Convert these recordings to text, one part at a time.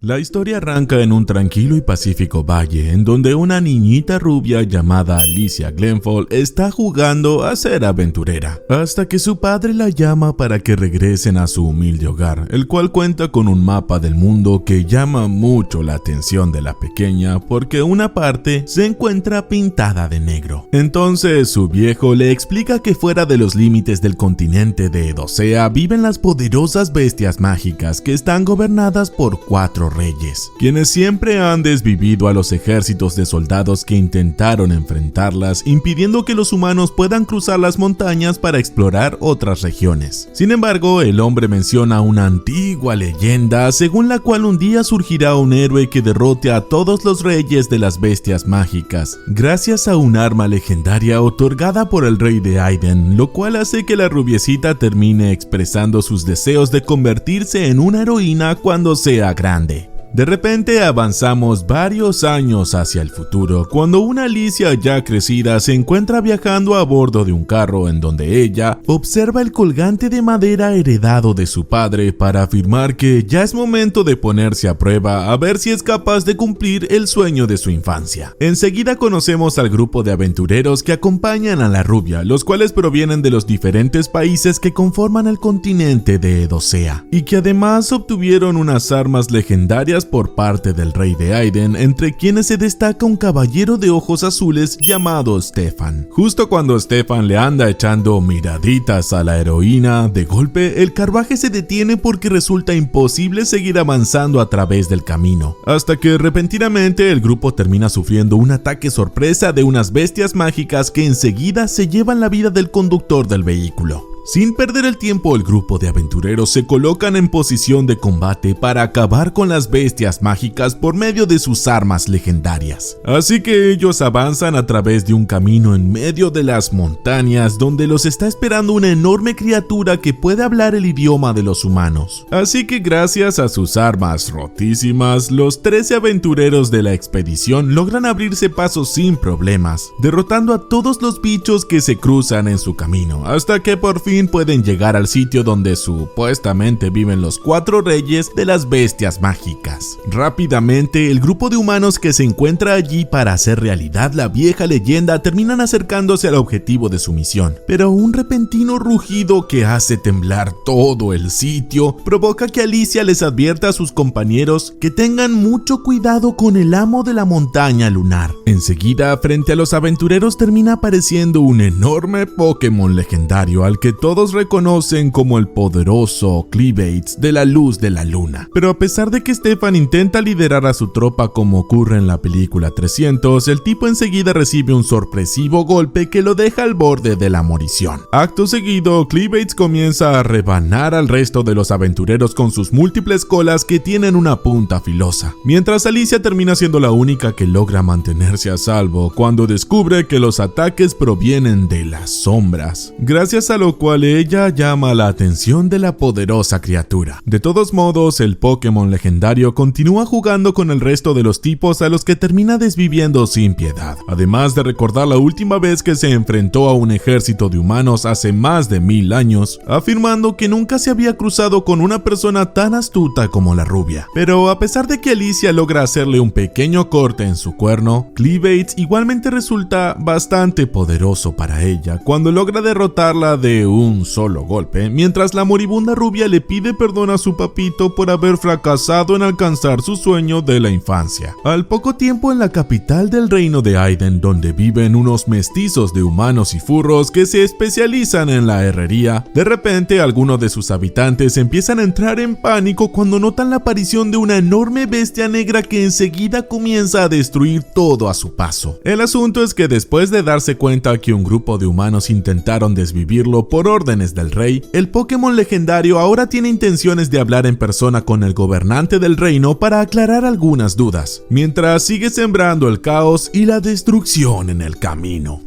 La historia arranca en un tranquilo y pacífico valle, en donde una niñita rubia llamada Alicia Glenfall está jugando a ser aventurera, hasta que su padre la llama para que regresen a su humilde hogar, el cual cuenta con un mapa del mundo que llama mucho la atención de la pequeña porque una parte se encuentra pintada de negro. Entonces su viejo le explica que fuera de los límites del continente de Edosea viven las poderosas bestias mágicas que están gobernadas por 4 reyes, quienes siempre han desvivido a los ejércitos de soldados que intentaron enfrentarlas, impidiendo que los humanos puedan cruzar las montañas para explorar otras regiones. Sin embargo, el hombre menciona una antigua leyenda según la cual un día surgirá un héroe que derrote a todos los reyes de las bestias mágicas, gracias a un arma legendaria otorgada por el rey de Aiden, lo cual hace que la rubiecita termine expresando sus deseos de convertirse en una heroína cuando sea grande. De repente avanzamos varios años hacia el futuro, cuando una Alicia ya crecida se encuentra viajando a bordo de un carro en donde ella observa el colgante de madera heredado de su padre para afirmar que ya es momento de ponerse a prueba a ver si es capaz de cumplir el sueño de su infancia. Enseguida conocemos al grupo de aventureros que acompañan a la rubia, los cuales provienen de los diferentes países que conforman el continente de Edosea, y que además obtuvieron unas armas legendarias por parte del rey de Aiden, entre quienes se destaca un caballero de ojos azules llamado Stefan. Justo cuando Stefan le anda echando miraditas a la heroína, de golpe el carruaje se detiene porque resulta imposible seguir avanzando a través del camino, hasta que repentinamente el grupo termina sufriendo un ataque sorpresa de unas bestias mágicas que enseguida se llevan la vida del conductor del vehículo. Sin perder el tiempo, el grupo de aventureros se colocan en posición de combate para acabar con las bestias mágicas por medio de sus armas legendarias. Así que ellos avanzan a través de un camino en medio de las montañas donde los está esperando una enorme criatura que puede hablar el idioma de los humanos. Así que gracias a sus armas rotísimas, los 13 aventureros de la expedición logran abrirse paso sin problemas, derrotando a todos los bichos que se cruzan en su camino, hasta que por fin pueden llegar al sitio donde supuestamente viven los 4 reyes de las bestias mágicas. Rápidamente, el grupo de humanos que se encuentra allí para hacer realidad la vieja leyenda terminan acercándose al objetivo de su misión, pero un repentino rugido que hace temblar todo el sitio provoca que Alicia les advierta a sus compañeros que tengan mucho cuidado con el amo de la montaña lunar. Enseguida, frente a los aventureros termina apareciendo un enorme Pokémon legendario al que todos reconocen como el poderoso Cleabates de la luz de la luna. Pero a pesar de que Stefan intenta liderar a su tropa como ocurre en la película 300, el tipo enseguida recibe un sorpresivo golpe que lo deja al borde de la morición. Acto seguido, Cleabates comienza a rebanar al resto de los aventureros con sus múltiples colas que tienen una punta filosa, mientras Alicia termina siendo la única que logra mantenerse a salvo cuando descubre que los ataques provienen de las sombras, gracias a lo cual ella llama la atención de la poderosa criatura. De todos modos, el Pokémon legendario continúa jugando con el resto de los tipos a los que termina desviviendo sin piedad, además de recordar la última vez que se enfrentó a un ejército de humanos hace más de 1000 años, afirmando que nunca se había cruzado con una persona tan astuta como la rubia. Pero a pesar de que Alicia logra hacerle un pequeño corte en su cuerno, Cleabates igualmente resulta bastante poderoso para ella cuando logra derrotarla de un solo golpe, mientras la moribunda rubia le pide perdón a su papito por haber fracasado en alcanzar su sueño de la infancia. Al poco tiempo, en la capital del reino de Aiden, donde viven unos mestizos de humanos y furros que se especializan en la herrería, de repente algunos de sus habitantes empiezan a entrar en pánico cuando notan la aparición de una enorme bestia negra que enseguida comienza a destruir todo a su paso. El asunto es que después de darse cuenta que un grupo de humanos intentaron desvivirlo por órdenes del rey, el Pokémon legendario ahora tiene intenciones de hablar en persona con el gobernante del reino para aclarar algunas dudas, mientras sigue sembrando el caos y la destrucción en el camino.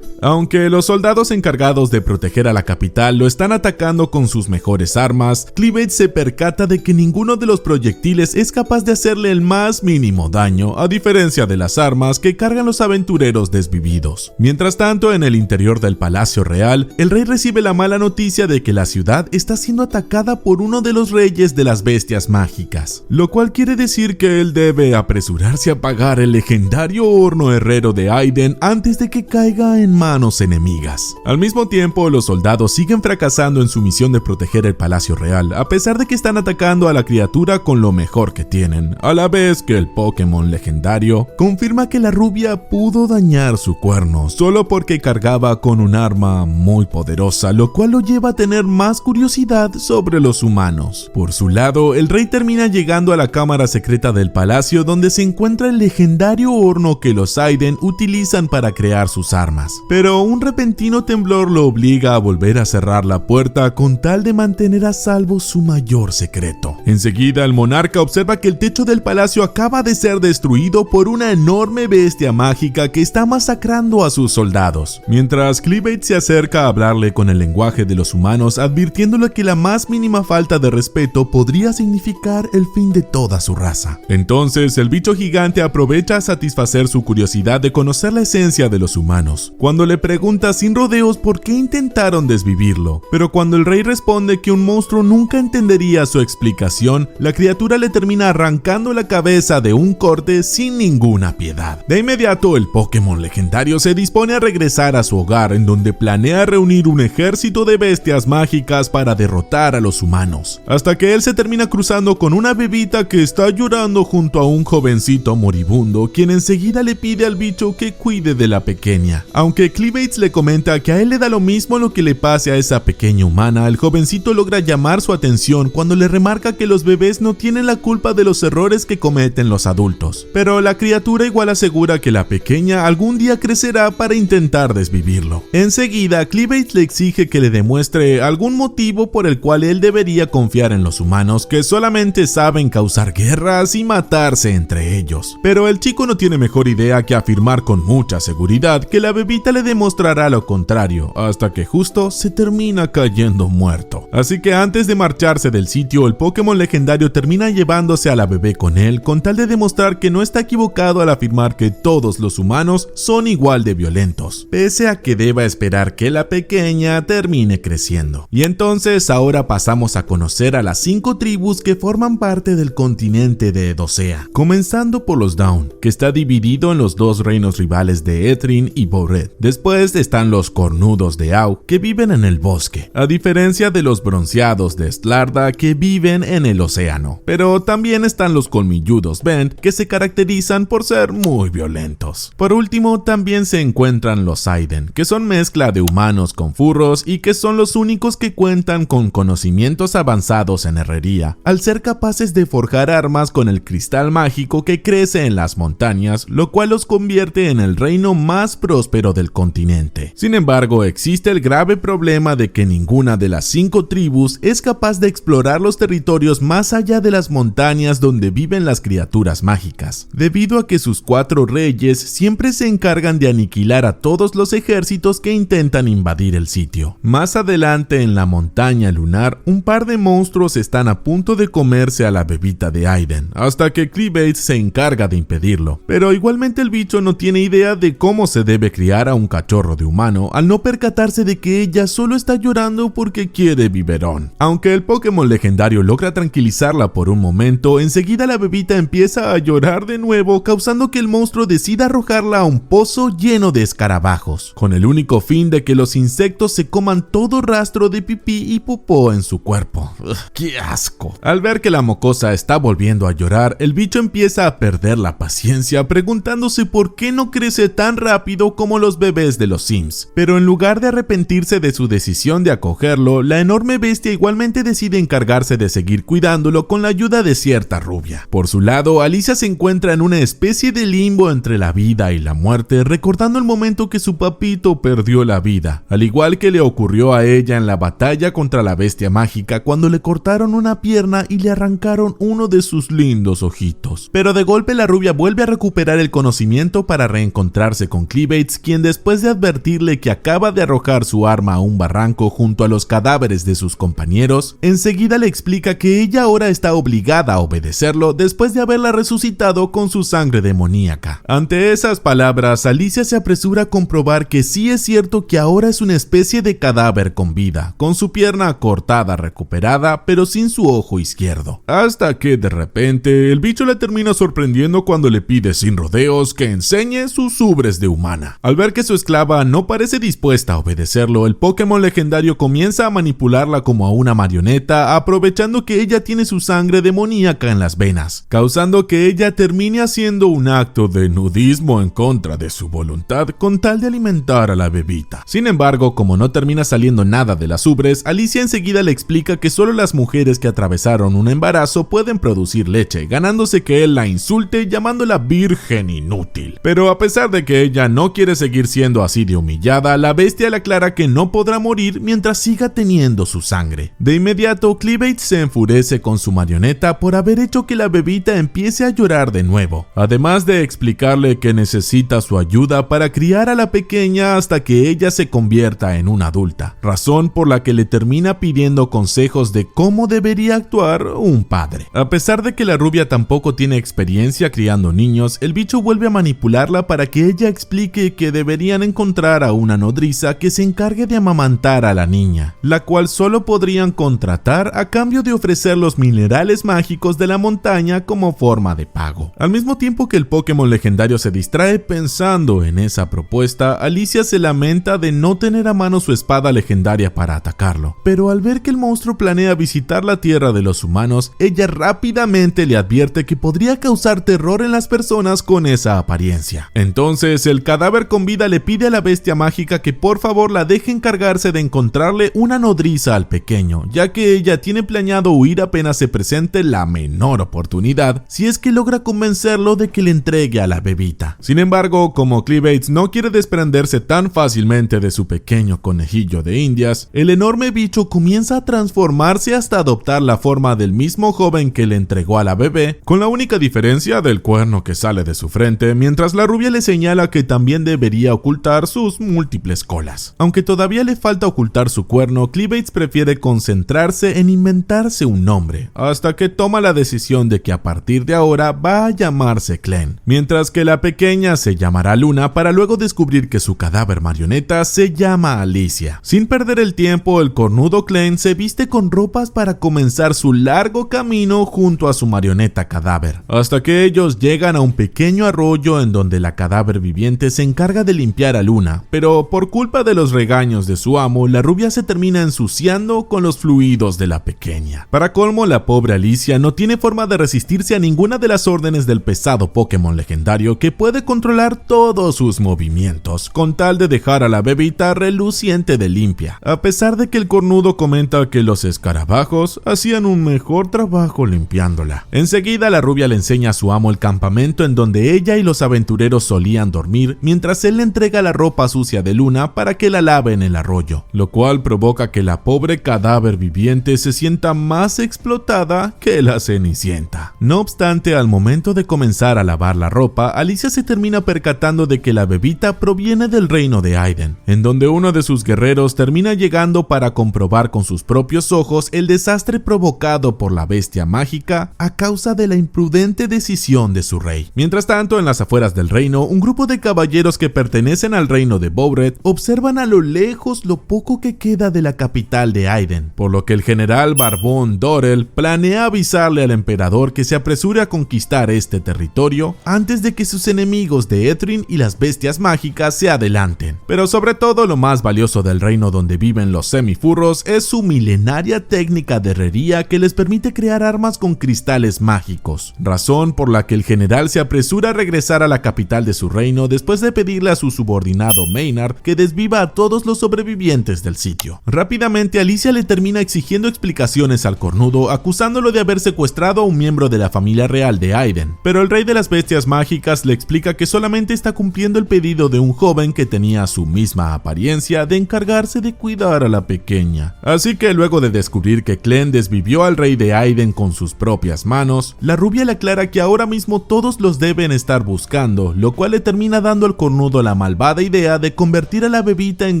Aunque los soldados encargados de proteger a la capital lo están atacando con sus mejores armas, Cleavage se percata de que ninguno de los proyectiles es capaz de hacerle el más mínimo daño, a diferencia de las armas que cargan los aventureros desvividos. Mientras tanto, en el interior del Palacio Real, el rey recibe la mala noticia de que la ciudad está siendo atacada por uno de los reyes de las bestias mágicas, lo cual quiere decir que él debe apresurarse a apagar el legendario horno herrero de Aiden antes de que caiga en manos enemigas. Al mismo tiempo, los soldados siguen fracasando en su misión de proteger el Palacio Real, a pesar de que están atacando a la criatura con lo mejor que tienen, a la vez que el Pokémon legendario confirma que la rubia pudo dañar su cuerno solo porque cargaba con un arma muy poderosa, lo cual lo lleva a tener más curiosidad sobre los humanos. Por su lado, el rey termina llegando a la cámara secreta del palacio donde se encuentra el legendario horno que los Aiden utilizan para crear sus armas, pero un repentino temblor lo obliga a volver a cerrar la puerta con tal de mantener a salvo su mayor secreto. Enseguida, el monarca observa que el techo del palacio acaba de ser destruido por una enorme bestia mágica que está masacrando a sus soldados, mientras Cleavage se acerca a hablarle con el lenguaje de los humanos, advirtiéndole que la más mínima falta de respeto podría significar el fin de toda su raza. Entonces, el bicho gigante aprovecha a satisfacer su curiosidad de conocer la esencia de los humanos, cuando le pregunta sin rodeos por qué intentaron desvivirlo, pero cuando el rey responde que un monstruo nunca entendería su explicación, la criatura le termina arrancando la cabeza de un corte sin ninguna piedad. De inmediato, el Pokémon legendario se dispone a regresar a su hogar, en donde planea reunir un ejército de bestias mágicas para derrotar a los humanos, hasta que él se termina cruzando con una bebita que está llorando junto a un jovencito moribundo, quien enseguida le pide al bicho que cuide de la pequeña. Aunque Cleavage le comenta que a él le da lo mismo lo que le pase a esa pequeña humana, el jovencito logra llamar su atención cuando le remarca que los bebés no tienen la culpa de los errores que cometen los adultos, pero la criatura igual asegura que la pequeña algún día crecerá para intentar desvivirlo. Enseguida, Cleavage le exige que le demuestre algún motivo por el cual él debería confiar en los humanos, que solamente saben causar guerras y matarse entre ellos. Pero el chico no tiene mejor idea que afirmar con mucha seguridad que la bebita le demostrará lo contrario, hasta que justo se termina cayendo muerto. Así que antes de marcharse del sitio, el Pokémon legendario termina llevándose a la bebé con él, con tal de demostrar que no está equivocado al afirmar que todos los humanos son igual de violentos, pese a que deba esperar que la pequeña termine creciendo. Y entonces ahora pasamos a conocer a las 5 tribus que forman parte del continente de Edosea, comenzando por los Dawn, que está dividido en los dos reinos rivales de Ethrin y Bored. Después están los cornudos de Au, que viven en el bosque, a diferencia de los bronceados de Stlarda, que viven en el océano. Pero también están los colmilludos Bent, que se caracterizan por ser muy violentos. Por último, también se encuentran los Aiden, que son mezcla de humanos con furros y que son los únicos que cuentan con conocimientos avanzados en herrería, al ser capaces de forjar armas con el cristal mágico que crece en las montañas, lo cual los convierte en el reino más próspero del continente. Sin embargo, existe el grave problema de que ninguna de las 5 tribus es capaz de explorar los territorios más allá de las montañas donde viven las criaturas mágicas, debido a que sus 4 reyes siempre se encargan de aniquilar a todos los ejércitos que intentan invadir el sitio. Más adelante, en la montaña lunar, un par de monstruos están a punto de comerse a la bebita de Aiden, hasta que Cleavage se encarga de impedirlo, pero igualmente el bicho no tiene idea de cómo se debe criar a un cachorro de humano, al no percatarse de que ella solo está llorando porque quiere biberón. Aunque el Pokémon legendario logra tranquilizarla por un momento, enseguida la bebita empieza a llorar de nuevo, causando que el monstruo decida arrojarla a un pozo lleno de escarabajos, con el único fin de que los insectos se coman todo rastro de pipí y popó en su cuerpo. ¡Qué asco! Al ver que la mocosa está volviendo a llorar, el bicho empieza a perder la paciencia, preguntándose por qué no crece tan rápido como los bebés de los Sims. Pero en lugar de arrepentirse de su decisión de acogerlo, la enorme bestia igualmente decide encargarse de seguir cuidándolo con la ayuda de cierta rubia. Por su lado, Alicia se encuentra en una especie de limbo entre la vida y la muerte, recordando el momento que su papito perdió la vida, al igual que le ocurrió a ella en la batalla contra la bestia mágica cuando le cortaron una pierna y le arrancaron uno de sus lindos ojitos. Pero de golpe la rubia vuelve a recuperar el conocimiento para reencontrarse con Cleavage, quien después después de advertirle que acaba de arrojar su arma a un barranco junto a los cadáveres de sus compañeros, enseguida le explica que ella ahora está obligada a obedecerlo después de haberla resucitado con su sangre demoníaca. Ante esas palabras, Alicia se apresura a comprobar que sí es cierto que ahora es una especie de cadáver con vida, con su pierna cortada recuperada, pero sin su ojo izquierdo. Hasta que de repente el bicho le termina sorprendiendo cuando le pide sin rodeos que enseñe sus ubres de humana. Al ver que su esclava no parece dispuesta a obedecerlo, el Pokémon legendario comienza a manipularla como a una marioneta, aprovechando que ella tiene su sangre demoníaca en las venas, causando que ella termine haciendo un acto de nudismo en contra de su voluntad con tal de alimentar a la bebita. Sin embargo, como no termina saliendo nada de las ubres, Alicia enseguida le explica que solo las mujeres que atravesaron un embarazo pueden producir leche, ganándose que él la insulte llamándola virgen inútil. Pero a pesar de que ella no quiere seguir siendo así de humillada, la bestia le aclara que no podrá morir mientras siga teniendo su sangre. De inmediato, Cleavage se enfurece con su marioneta por haber hecho que la bebita empiece a llorar de nuevo, además de explicarle que necesita su ayuda para criar a la pequeña hasta que ella se convierta en una adulta, razón por la que le termina pidiendo consejos de cómo debería actuar un padre. A pesar de que la rubia tampoco tiene experiencia criando niños, el bicho vuelve a manipularla para que ella explique que deberían encontrar a una nodriza que se encargue de amamantar a la niña, la cual solo podrían contratar a cambio de ofrecer los minerales mágicos de la montaña como forma de pago. Al mismo tiempo que el Pokémon legendario se distrae pensando en esa propuesta, Alicia se lamenta de no tener a mano su espada legendaria para atacarlo, pero al ver que el monstruo planea visitar la tierra de los humanos, ella rápidamente le advierte que podría causar terror en las personas con esa apariencia. Entonces el cadáver con vida le pide a la bestia mágica que por favor la deje encargarse de encontrarle una nodriza al pequeño, ya que ella tiene planeado huir apenas se presente la menor oportunidad, si es que logra convencerlo de que le entregue a la bebita. Sin embargo, como Cleavage no quiere desprenderse tan fácilmente de su pequeño conejillo de indias, el enorme bicho comienza a transformarse hasta adoptar la forma del mismo joven que le entregó a la bebé, con la única diferencia del cuerno que sale de su frente, mientras la rubia le señala que también debería ocultar sus múltiples colas. Aunque todavía le falta ocultar su cuerno, Cleavage prefiere concentrarse en inventarse un nombre, hasta que toma la decisión de que a partir de ahora va a llamarse Clem, mientras que la pequeña se llamará Luna, para luego descubrir que su cadáver marioneta se llama Alicia. Sin perder el tiempo, el cornudo Clem se viste con ropas para comenzar su largo camino junto a su marioneta cadáver, hasta que ellos llegan a un pequeño arroyo en donde la cadáver viviente se encarga de limpiar a Luna, pero por culpa de los regaños de su amo, la rubia se termina ensuciando con los fluidos de la pequeña. Para colmo, la pobre Alicia no tiene forma de resistirse a ninguna de las órdenes del pesado Pokémon legendario que puede controlar todos sus movimientos, con tal de dejar a la bebita reluciente de limpia, a pesar de que el cornudo comenta que los escarabajos hacían un mejor trabajo limpiándola. Enseguida la rubia le enseña a su amo el campamento en donde ella y los aventureros solían dormir, mientras él le entrega la ropa sucia de Luna para que la lave en el arroyo, lo cual provoca que la pobre cadáver viviente se sienta más explotada que la Cenicienta. No obstante, al momento de comenzar a lavar la ropa, Alicia se termina percatando de que la bebita proviene del reino de Aiden, en donde uno de sus guerreros termina llegando para comprobar con sus propios ojos el desastre provocado por la bestia mágica a causa de la imprudente decisión de su rey. Mientras tanto, en las afueras del reino, un grupo de caballeros que pertenecen al reino de Bowret observan a lo lejos lo poco que queda de la capital de Aiden, por lo que el general Barbón Dorel planea avisarle al emperador que se apresure a conquistar este territorio antes de que sus enemigos de Ethrin y las bestias mágicas se adelanten. Pero sobre todo, lo más valioso del reino donde viven los semifurros es su milenaria técnica de herrería que les permite crear armas con cristales mágicos, razón por la que el general se apresura a regresar a la capital de su reino después de pedirle a su subordinado Maynard que desviva a todos los sobrevivientes del sitio. Rápidamente, Alicia le termina exigiendo explicaciones al cornudo, acusándolo de haber secuestrado a un miembro de la familia real de Aiden, pero el rey de las bestias mágicas le explica que solamente está cumpliendo el pedido de un joven que tenía su misma apariencia de encargarse de cuidar a la pequeña. Así que luego de descubrir que Clem desvivió al rey de Aiden con sus propias manos, la rubia le aclara que ahora mismo todos los deben estar buscando, lo cual le termina dando al cornudo la malvada malvada idea de convertir a la bebita en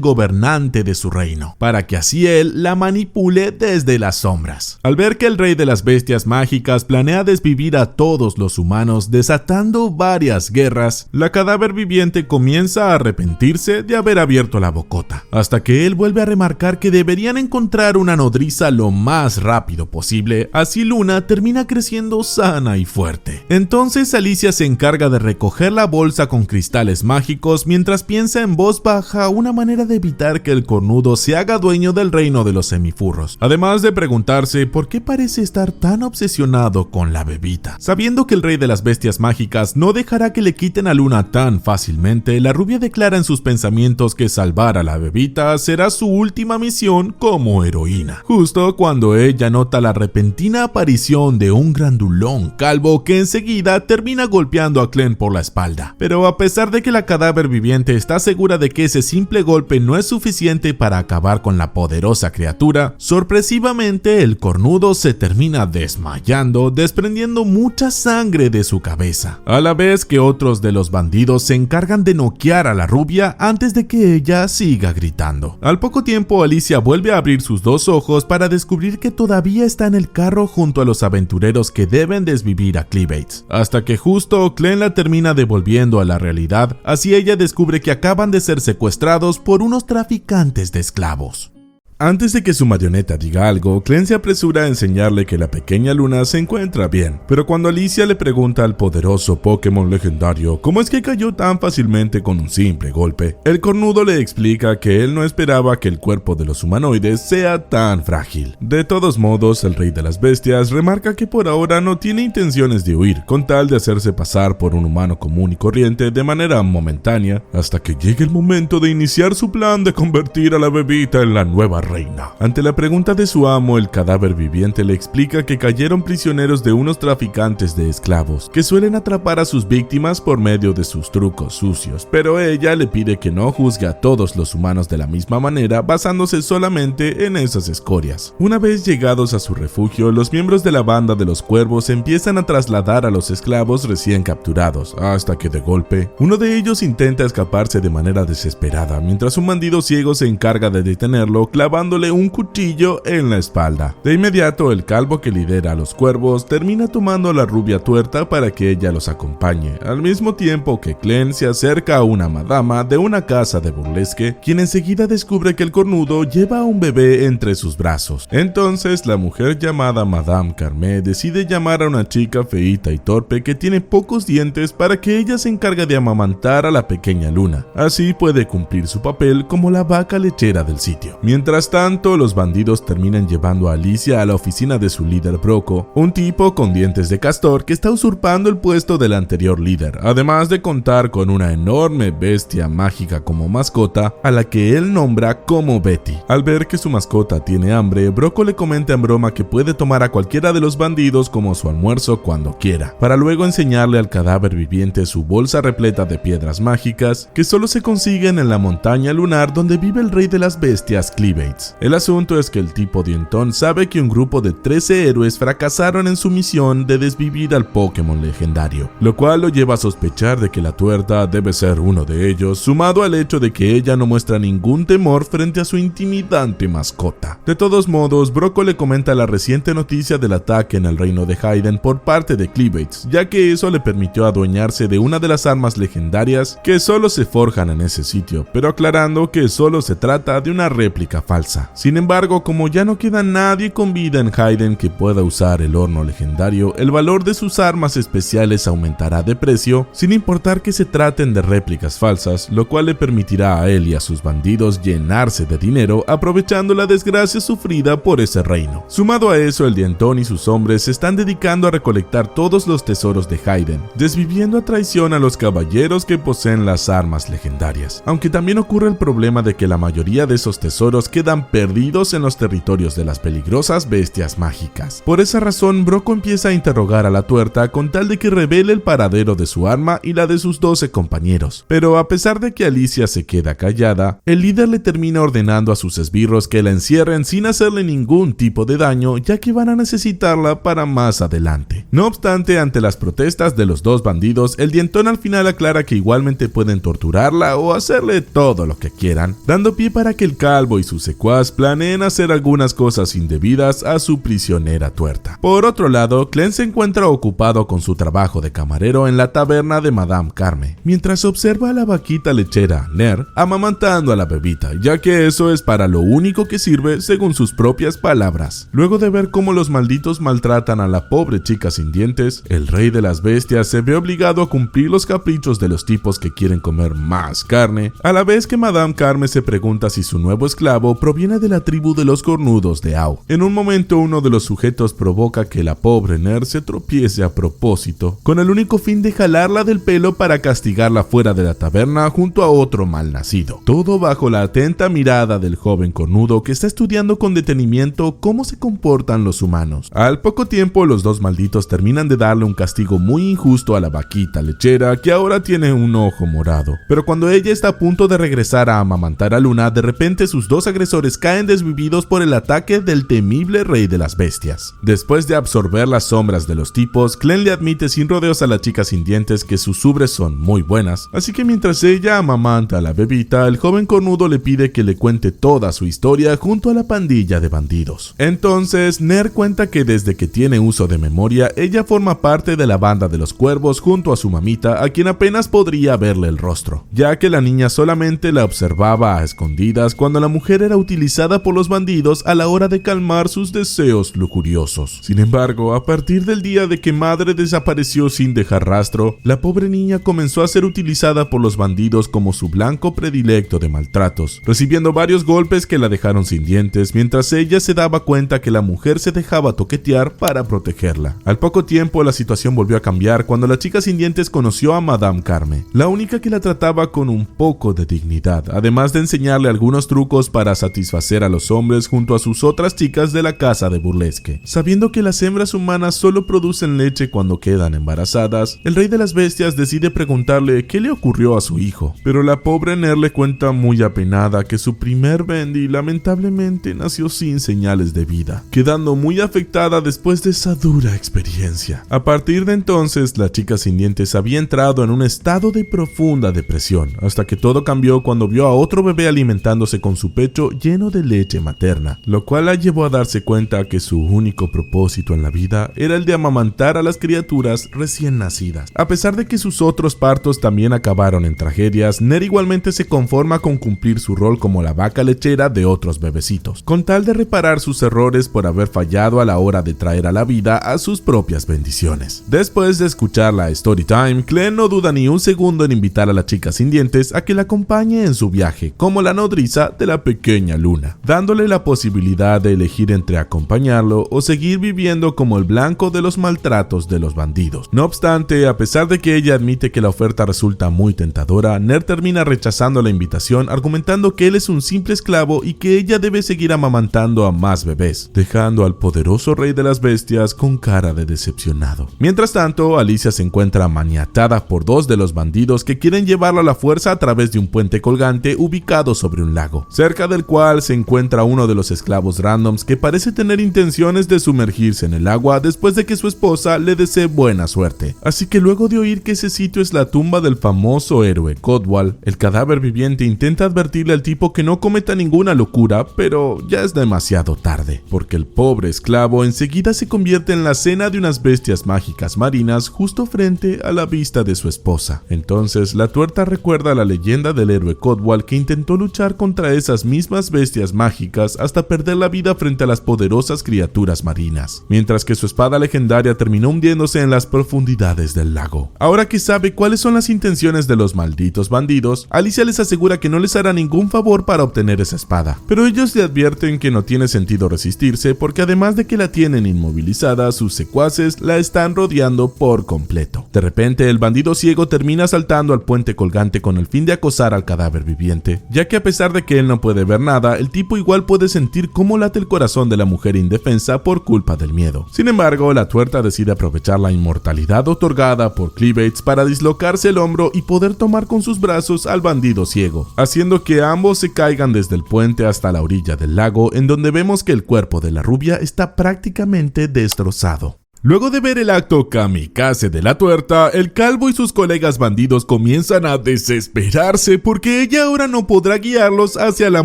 gobernante de su reino, para que así él la manipule desde las sombras. Al ver que el rey de las bestias mágicas planea desvivir a todos los humanos desatando varias guerras, la cadáver viviente comienza a arrepentirse de haber abierto la bocota, hasta que él vuelve a remarcar que deberían encontrar una nodriza lo más rápido posible, así Luna termina creciendo sana y fuerte. Entonces Alicia se encarga de recoger la bolsa con cristales mágicos mientras piensa en voz baja una manera de evitar que el cornudo se haga dueño del reino de los semifurros, además de preguntarse por qué parece estar tan obsesionado con la bebita. Sabiendo que el rey de las bestias mágicas no dejará que le quiten a Luna tan fácilmente, la rubia declara en sus pensamientos que salvar a la bebita será su última misión como heroína. Justo cuando ella nota la repentina aparición de un grandulón calvo que enseguida termina golpeando a Clem por la espalda. Pero a pesar de que la cadáver viviente está segura de que ese simple golpe no es suficiente para acabar con la poderosa criatura, sorpresivamente el cornudo se termina desmayando, desprendiendo mucha sangre de su cabeza, a la vez que otros de los bandidos se encargan de noquear a la rubia antes de que ella siga gritando. Al poco tiempo Alicia vuelve a abrir sus dos ojos para descubrir que todavía está en el carro junto a los aventureros que deben desvivir a Cleabates, hasta que justo Clem la termina devolviendo a la realidad, así ella descubre que acaban de ser secuestrados por unos traficantes de esclavos. Antes de que su marioneta diga algo, Clem se apresura a enseñarle que la pequeña Luna se encuentra bien, pero cuando Alicia le pregunta al poderoso Pokémon legendario cómo es que cayó tan fácilmente con un simple golpe, el cornudo le explica que él no esperaba que el cuerpo de los humanoides sea tan frágil. De todos modos, el rey de las bestias remarca que por ahora no tiene intenciones de huir, con tal de hacerse pasar por un humano común y corriente de manera momentánea, hasta que llegue el momento de iniciar su plan de convertir a la bebita en la nueva reina. Ante la pregunta de su amo, el cadáver viviente le explica que cayeron prisioneros de unos traficantes de esclavos, que suelen atrapar a sus víctimas por medio de sus trucos sucios, pero ella le pide que no juzgue a todos los humanos de la misma manera basándose solamente en esas escorias. Una vez llegados a su refugio, los miembros de la banda de los cuervos empiezan a trasladar a los esclavos recién capturados, hasta que de golpe, uno de ellos intenta escaparse de manera desesperada, mientras un bandido ciego se encarga de detenerlo clavándole un cuchillo en la espalda. De inmediato, el calvo que lidera a los cuervos termina tomando a la rubia tuerta para que ella los acompañe, al mismo tiempo que Clem se acerca a una madama de una casa de burlesque, quien enseguida descubre que el cornudo lleva a un bebé entre sus brazos. Entonces, la mujer llamada Madame Carmé decide llamar a una chica feíta y torpe que tiene pocos dientes para que ella se encargue de amamantar a la pequeña Luna. Así puede cumplir su papel como la vaca lechera del sitio. Mientras tanto, los bandidos terminan llevando a Alicia a la oficina de su líder Broco, un tipo con dientes de castor que está usurpando el puesto del anterior líder, además de contar con una enorme bestia mágica como mascota a la que él nombra como Betty. Al ver que su mascota tiene hambre, Broco le comenta en broma que puede tomar a cualquiera de los bandidos como su almuerzo cuando quiera, para luego enseñarle al cadáver viviente su bolsa repleta de piedras mágicas que solo se consiguen en la montaña lunar donde vive el rey de las bestias, Cleabates. El asunto es que el tipo dientón sabe que un grupo de 13 héroes fracasaron en su misión de desvivir al Pokémon legendario, lo cual lo lleva a sospechar de que la tuerta debe ser uno de ellos, sumado al hecho de que ella no muestra ningún temor frente a su intimidante mascota. De todos modos, Broco le comenta la reciente noticia del ataque en el reino de Hayden por parte de Cleabates, ya que eso le permitió adueñarse de una de las armas legendarias que solo se forjan en ese sitio, pero aclarando que solo se trata de una réplica falsa. Sin embargo, como ya no queda nadie con vida en Hayden que pueda usar el horno legendario, el valor de sus armas especiales aumentará de precio, sin importar que se traten de réplicas falsas, lo cual le permitirá a él y a sus bandidos llenarse de dinero aprovechando la desgracia sufrida por ese reino. Sumado a eso, el dientón y sus hombres se están dedicando a recolectar todos los tesoros de Hayden, desviviendo a traición a los caballeros que poseen las armas legendarias, aunque también ocurre el problema de que la mayoría de esos tesoros quedan quedan perdidos en los territorios de las peligrosas bestias mágicas. Por esa razón, Broco empieza a interrogar a la tuerta con tal de que revele el paradero de su arma y la de sus 12 compañeros. Pero a pesar de que Alicia se queda callada, el líder le termina ordenando a sus esbirros que la encierren sin hacerle ningún tipo de daño, ya que van a necesitarla para más adelante. No obstante, ante las protestas de los dos bandidos, el dientón al final aclara que igualmente pueden torturarla o hacerle todo lo que quieran, dando pie para que el calvo y su secuaz planeen hacer algunas cosas indebidas a su prisionera tuerta. Por otro lado, Clem se encuentra ocupado con su trabajo de camarero en la taberna de Madame Carme, mientras observa a la vaquita lechera, Ner, amamantando a la bebita, ya que eso es para lo único que sirve según sus propias palabras. Luego de ver cómo los malditos maltratan a la pobre chica sin dientes, el rey de las bestias se ve obligado a cumplir los caprichos de los tipos que quieren comer más carne, a la vez que Madame Carme se pregunta si su nuevo esclavo proviene de la tribu de los cornudos de Au. En un momento, uno de los sujetos provoca que la pobre Ner se tropiece a propósito, con el único fin de jalarla del pelo para castigarla fuera de la taberna junto a otro malnacido. Todo bajo la atenta mirada del joven cornudo que está estudiando con detenimiento cómo se comportan los humanos. Al poco tiempo, los dos malditos terminan de darle un castigo muy injusto a la vaquita lechera, que ahora tiene un ojo morado. Pero cuando ella está a punto de regresar a amamantar a Luna, de repente sus dos agresores caen desvividos por el ataque del temible rey de las bestias. Después de absorber las sombras de los tipos, Clem le admite sin rodeos a la chica sin dientes que sus ubres son muy buenas, así que mientras ella amamanta a la bebita, el joven cornudo le pide que le cuente toda su historia junto a la pandilla de bandidos. Entonces, Ner cuenta que desde que tiene uso de memoria, ella forma parte de la banda de los cuervos junto a su mamita, a quien apenas podría verle el rostro, ya que la niña solamente la observaba a escondidas cuando la mujer era utilizada por los bandidos a la hora de calmar sus deseos lujuriosos. Sin embargo, a partir del día de que madre desapareció sin dejar rastro, la pobre niña comenzó a ser utilizada por los bandidos como su blanco predilecto de maltratos, recibiendo varios golpes que la dejaron sin dientes, mientras ella se daba cuenta que la mujer se dejaba toquetear para protegerla. Al poco tiempo, la situación volvió a cambiar cuando la chica sin dientes conoció a Madame Carme, la única que la trataba con un poco de dignidad, además de enseñarle algunos trucos para satisfacer a los hombres junto a sus otras chicas de la casa de burlesque. Sabiendo que las hembras humanas solo producen leche cuando quedan embarazadas, el rey de las bestias decide preguntarle qué le ocurrió a su hijo, pero la pobre Ner le cuenta muy apenada que su primer Bendy lamentablemente nació sin señales de vida, quedando muy afectada después de esa dura experiencia. A partir de entonces, la chica sin dientes había entrado en un estado de profunda depresión, hasta que todo cambió cuando vio a otro bebé alimentándose con su pecho lleno de leche materna, lo cual la llevó a darse cuenta que su único propósito en la vida era el de amamantar a las criaturas recién nacidas. A pesar de que sus otros partos también acabaron en tragedias, Ner igualmente se conforma con cumplir su rol como la vaca lechera de otros bebecitos, con tal de reparar sus errores por haber fallado a la hora de traer a la vida a sus propias bendiciones. Después de escuchar la story time, Clem no duda ni un segundo en invitar a la chica sin dientes a que la acompañe en su viaje, como la nodriza de la pequeña Luna, dándole la posibilidad de elegir entre acompañarlo o seguir viviendo como el blanco de los maltratos de los bandidos. No obstante, a pesar de que ella admite que la oferta resulta muy tentadora, Ner termina rechazando la invitación, argumentando que él es un simple esclavo y que ella debe seguir amamantando a más bebés, dejando al poderoso rey de las bestias con cara de decepcionado. Mientras tanto, Alicia se encuentra maniatada por dos de los bandidos que quieren llevarla a la fuerza a través de un puente colgante ubicado sobre un lago, cerca del cual se encuentra uno de los esclavos randoms que parece tener intenciones de sumergirse en el agua después de que su esposa le desee buena suerte. Así que luego de oír que ese sitio es la tumba del famoso héroe Codwall, el cadáver viviente intenta advertirle al tipo que no cometa ninguna locura, pero ya es demasiado tarde, porque el pobre esclavo enseguida se convierte en la cena de unas bestias mágicas marinas justo frente a la vista de su esposa. Entonces la tuerta recuerda la leyenda del héroe Codwall que intentó luchar contra esas mismas bestias mágicas hasta perder la vida frente a las poderosas criaturas marinas, mientras que su espada legendaria terminó hundiéndose en las profundidades del lago. Ahora que sabe cuáles son las intenciones de los malditos bandidos, Alicia les asegura que no les hará ningún favor para obtener esa espada, pero ellos le advierten que no tiene sentido resistirse porque además de que la tienen inmovilizada, sus secuaces la están rodeando por completo. De repente, el bandido ciego termina saltando al puente colgante con el fin de acosar al cadáver viviente, ya que a pesar de que él no puede ver nada, nada, el tipo igual puede sentir cómo late el corazón de la mujer indefensa por culpa del miedo. Sin embargo, la tuerta decide aprovechar la inmortalidad otorgada por Cleavage para dislocarse el hombro y poder tomar con sus brazos al bandido ciego, haciendo que ambos se caigan desde el puente hasta la orilla del lago, en donde vemos que el cuerpo de la rubia está prácticamente destrozado. Luego de ver el acto kamikaze de la tuerta, el calvo y sus colegas bandidos comienzan a desesperarse porque ella ahora no podrá guiarlos hacia la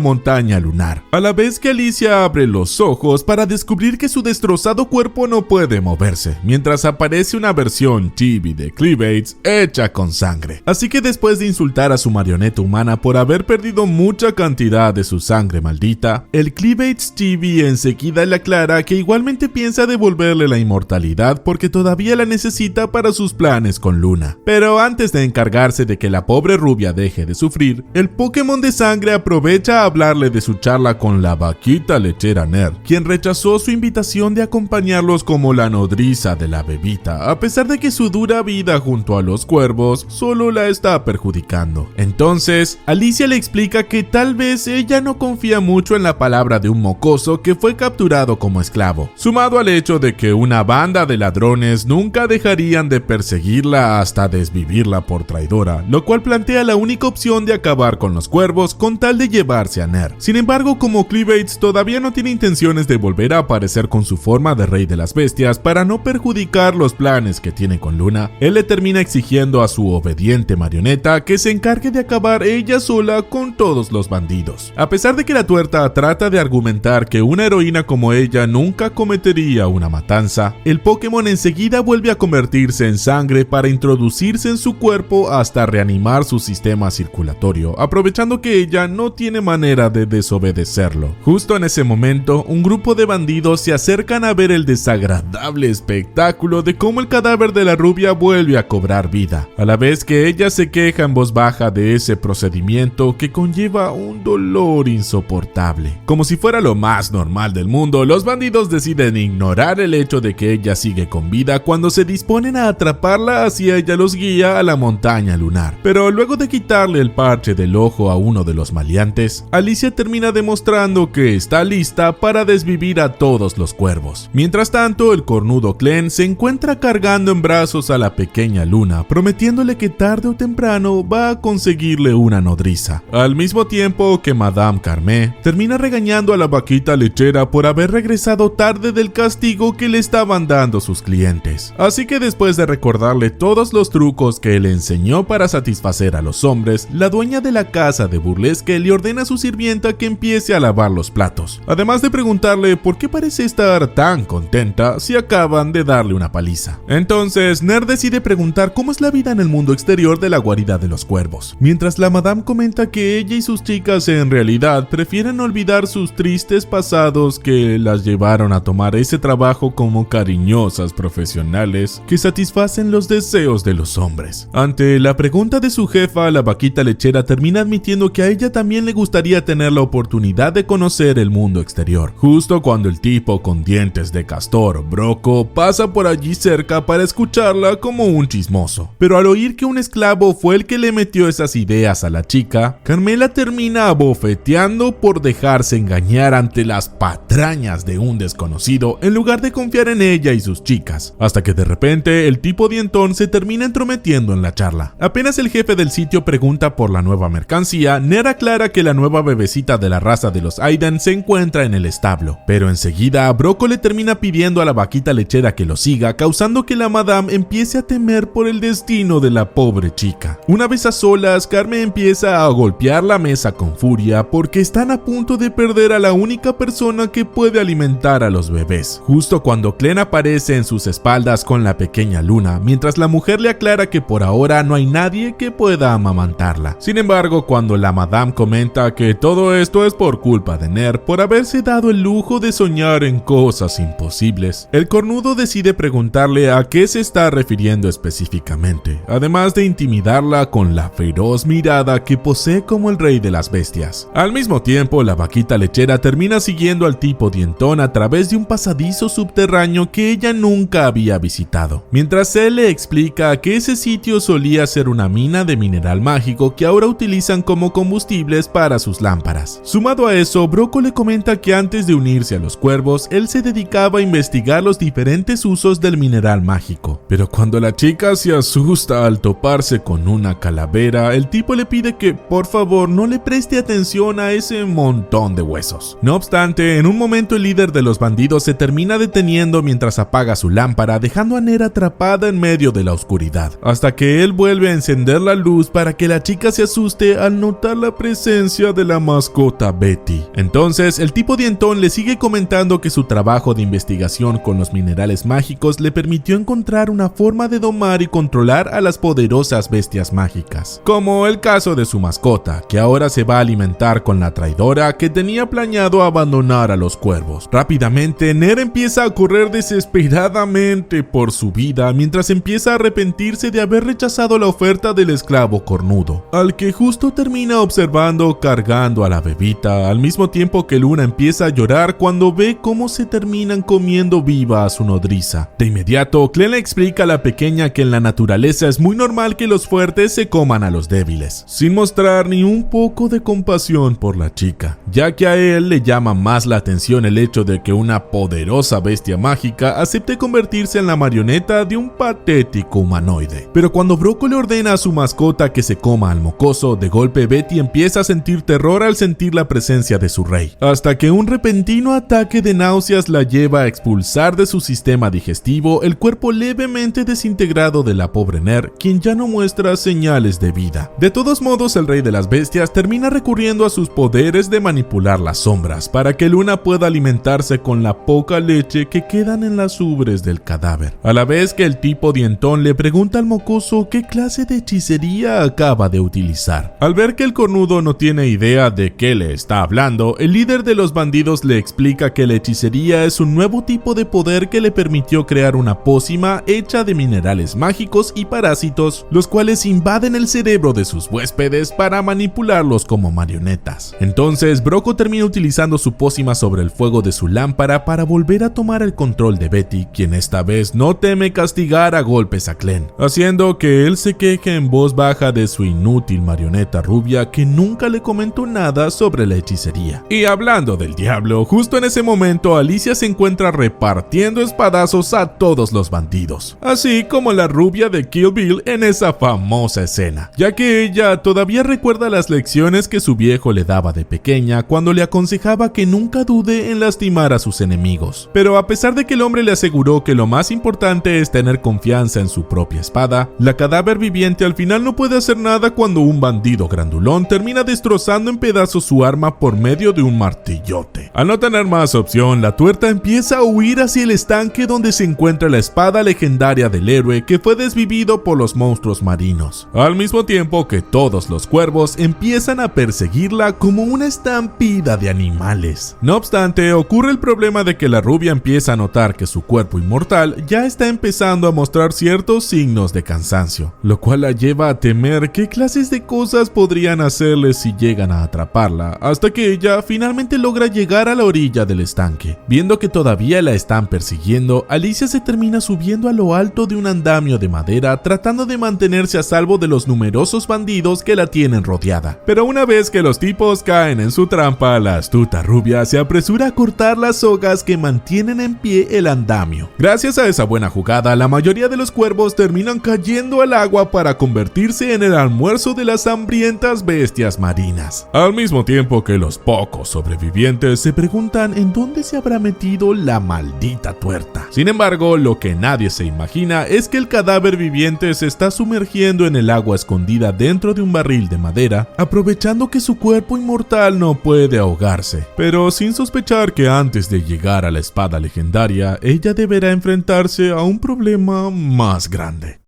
montaña lunar, a la vez que Alicia abre los ojos para descubrir que su destrozado cuerpo no puede moverse, mientras aparece una versión chibi de Cleavage hecha con sangre. Así que después de insultar a su marioneta humana por haber perdido mucha cantidad de su sangre maldita, el Cleavage chibi enseguida le aclara que igualmente piensa devolverle la inmortalidad porque todavía la necesita para sus planes con Luna. Pero antes de encargarse de que la pobre rubia deje de sufrir, el Pokémon de sangre aprovecha a hablarle de su charla con la vaquita lechera Nerd, quien rechazó su invitación de acompañarlos como la nodriza de la bebita, a pesar de que su dura vida junto a los cuervos solo la está perjudicando. Entonces, Alicia le explica que tal vez ella no confía mucho en la palabra de un mocoso que fue capturado como esclavo, sumado al hecho de que una banda de ladrones nunca dejarían de perseguirla hasta desvivirla por traidora, lo cual plantea la única opción de acabar con los cuervos con tal de llevarse a Nerd. Sin embargo, como Cleavage todavía no tiene intenciones de volver a aparecer con su forma de rey de las bestias para no perjudicar los planes que tiene con Luna, él le termina exigiendo a su obediente marioneta que se encargue de acabar ella sola con todos los bandidos. A pesar de que la tuerta trata de argumentar que una heroína como ella nunca cometería una matanza, el Pokémon enseguida vuelve a convertirse en sangre para introducirse en su cuerpo hasta reanimar su sistema circulatorio, aprovechando que ella no tiene manera de desobedecerlo. Justo en ese momento, un grupo de bandidos se acercan a ver el desagradable espectáculo de cómo el cadáver de la rubia vuelve a cobrar vida, a la vez que ella se queja en voz baja de ese procedimiento que conlleva un dolor insoportable. Como si fuera lo más normal del mundo, los bandidos deciden ignorar el hecho de que ella sigue con vida cuando se disponen a atraparla, así ella los guía a la montaña lunar. Pero luego de quitarle el parche del ojo a uno de los maleantes, Alicia termina demostrando que está lista para desvivir a todos los cuervos. Mientras tanto, el cornudo Clem se encuentra cargando en brazos a la pequeña Luna, prometiéndole que tarde o temprano va a conseguirle una nodriza. Al mismo tiempo que Madame Carmé termina regañando a la vaquita lechera por haber regresado tarde del castigo que le estaban dando sus clientes. Así que después de recordarle todos los trucos que le enseñó para satisfacer a los hombres, la dueña de la casa de burlesque le ordena a su sirvienta que empiece a lavar los platos, además de preguntarle por qué parece estar tan contenta si acaban de darle una paliza. Entonces, Nerd decide preguntar cómo es la vida en el mundo exterior de la guarida de los cuervos, mientras la madame comenta que ella y sus chicas en realidad prefieren olvidar sus tristes pasados que las llevaron a tomar ese trabajo como cariñosas profesionales que satisfacen los deseos de los hombres. Ante la pregunta de su jefa, la vaquita lechera termina admitiendo que a ella también le gustaría tener la oportunidad de conocer el mundo exterior, justo cuando el tipo con dientes de castor, Broco, pasa por allí cerca para escucharla como un chismoso. Pero al oír que un esclavo fue el que le metió esas ideas a la chica, Carmela termina abofeteando por dejarse engañar ante las patrañas de un desconocido en lugar de confiar en ella y sus chicas, hasta que de repente el tipo dientón se termina entrometiendo en la charla. Apenas el jefe del sitio pregunta por la nueva mercancía, Nerd aclara que la nueva bebecita de la raza de los Aiden se encuentra en el establo, pero enseguida Broco le termina pidiendo a la vaquita lechera que lo siga, causando que la madame empiece a temer por el destino de la pobre chica. Una vez a solas, Carmen empieza a golpear la mesa con furia porque están a punto de perder a la única persona que puede alimentar a los bebés, justo cuando Clem aparece en sus espaldas con la pequeña Luna, mientras la mujer le aclara que por ahora no hay nadie que pueda amamantarla. Sin embargo, cuando la madame comenta que todo esto es por culpa de Nerd por haberse dado el lujo de soñar en cosas imposibles, el cornudo decide preguntarle a qué se está refiriendo específicamente, además de intimidarla con la feroz mirada que posee como el rey de las bestias. Al mismo tiempo, la vaquita lechera termina siguiendo al tipo dientón a través de un pasadizo subterráneo que ella nunca había visitado, mientras él le explica que ese sitio solía ser una mina de mineral mágico que ahora utilizan como combustibles para sus lámparas. Sumado a eso, Broco le comenta que antes de unirse a los cuervos, él se dedicaba a investigar los diferentes usos del mineral mágico. Pero cuando la chica se asusta al toparse con una calavera, el tipo le pide que por favor no le preste atención a ese montón de huesos. No obstante, en un momento el líder de los bandidos se termina deteniendo mientras apaga su lámpara, dejando a Nera atrapada en medio de la oscuridad, hasta que él vuelve a encender la luz para que la chica se asuste al notar la presencia de la mascota Betty. Entonces, el tipo dientón le sigue comentando que su trabajo de investigación con los minerales mágicos le permitió encontrar una forma de domar y controlar a las poderosas bestias mágicas, como el caso de su mascota, que ahora se va a alimentar con la traidora que tenía planeado abandonar a los cuervos. Rápidamente, Nera empieza a correr desesperadamente por su vida mientras empieza a arrepentirse de haber rechazado la oferta del esclavo cornudo, al que justo termina observando cargando a la bebita, al mismo tiempo que Luna empieza a llorar cuando ve cómo se terminan comiendo viva a su nodriza. De inmediato, Clem le explica a la pequeña que en la naturaleza es muy normal que los fuertes se coman a los débiles, sin mostrar ni un poco de compasión por la chica, ya que a él le llama más la atención el hecho de que una poderosa bestia mágica acepte convertirse en la marioneta de un patético humanoide. Pero cuando Broco le ordena a su mascota que se coma al mocoso, de golpe Betty empieza a sentir terror al sentir la presencia de su rey, hasta que un repentino ataque de náuseas la lleva a expulsar de su sistema digestivo el cuerpo levemente desintegrado de la pobre Ner, quien ya no muestra señales de vida. De todos modos, el rey de las bestias termina recurriendo a sus poderes de manipular las sombras para que Luna pueda alimentarse con la poca leche que quedan en las ubres del cadáver, a la vez que el tipo dientón le pregunta al mocoso qué clase de hechicería acaba de utilizar. Al ver que el cornudo no tiene idea de qué le está hablando, el líder de los bandidos le explica que la hechicería es un nuevo tipo de poder que le permitió crear una pócima hecha de minerales mágicos y parásitos, los cuales invaden el cerebro de sus huéspedes para manipularlos como marionetas. Entonces, Broco termina utilizando su pócima sobre el fuego de su lámpara para volver a tomar el control de Betty, quien esta vez no teme castigar a golpes a Clem, haciendo que él se queje en voz baja de su inútil marioneta rubia que nunca le comentó nada sobre la hechicería. Y hablando del diablo, justo en ese momento Alicia se encuentra repartiendo espadazos a todos los bandidos, así como la rubia de Kill Bill en esa famosa escena, ya que ella todavía recuerda las lecciones que su viejo le daba de pequeña cuando le aconsejaba que nunca dude en lastimar a sus enemigos. Pero a pesar de que el hombre le aseguró que lo más importante es tener confianza en su propia espada, la cadáver viviente al final no puede hacer nada cuando un bandido grandulón termina destrozando en pedazos su arma por medio de un martillote. Al no tener más opción, la tuerta empieza a huir hacia el estanque donde se encuentra la espada legendaria del héroe que fue desvivido por los monstruos marinos, al mismo tiempo que todos los cuervos empiezan a perseguirla como una estampida de animales. No obstante, ocurre el problema de que la rubia empieza a notar que su cuerpo inmortal ya está empezando a mostrar ciertos signos de cansancio, lo cual la lleva a temer qué clases de cosas podrían hacerle si llegan a atraparla, hasta que ella finalmente logra llegar a la orilla del estanque. Viendo que todavía la están persiguiendo, Alicia se termina subiendo a lo alto de un andamio de madera tratando de mantenerse a salvo de los numerosos bandidos que la tienen rodeada. Pero una vez que los tipos caen en su trampa, la astuta rubia se apresura a cortar las sogas que mantienen en pie el andamio. Gracias a esa buena jugada, la mayoría de los cuervos terminan cayendo al agua para convertirse en el almuerzo de las hambrientas bestias marinas, al mismo tiempo que los pocos sobrevivientes se preguntan en dónde se habrá metido la maldita tuerta. Sin embargo, lo que nadie se imagina es que el cadáver viviente se está sumergiendo en el agua escondida dentro de un barril de madera, aprovechando que su cuerpo inmortal no puede ahogarse, pero sin sospechar que antes de llegar a la espada legendaria, ella deberá enfrentarse a un problema más grande.